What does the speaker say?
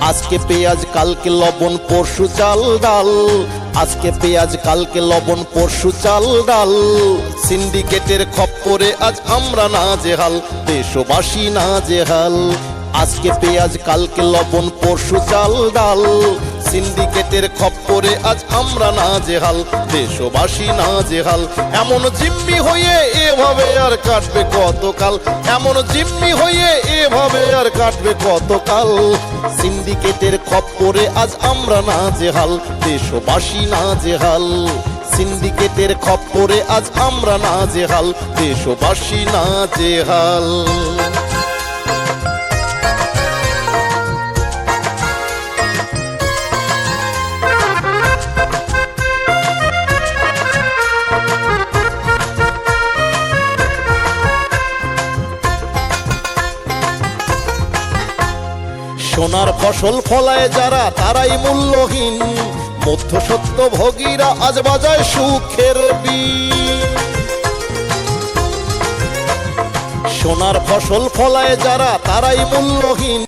আজকে পেঁয়াজ কালকে লবণ পরশু চাল ডাল, আজকে পেঁয়াজ কালকে লবণ পরশু চাল ডাল। সিন্ডিকেটের খপ্পরে আজ আমরা নাজেহাল, দেশবাসী নাজেহাল। আজকে পেঁয়াজ কালকে লবণ পরশু চাল ডাল, সিন্ডিকেটের খপ্পরে আজ আমরা নাজেহাল, দেশবাসী নাজেহাল। এমন জিম্মি হয়ে এভাবে আর কাটবে কতকাল, এমন জিম্মি হয়ে এভাবে আর কাটবে কতকাল। সিন্ডিকেটের খপ্পরে আজ আমরা নাজেহাল, দেশবাসী নাজেহাল। সিন্ডিকেটের খপ্পরে আজ আমরা নাজেহাল, দেশবাসী নাজেহাল। সোনার ফসল ফলায় যারা তারাই মূল্যহীন, মধ্যসত্ত্ব ভোগীরা আজ বাজায় সুখের বীণ। সোনার ফসল ফলায় যারা তারাই মূল্যহীন।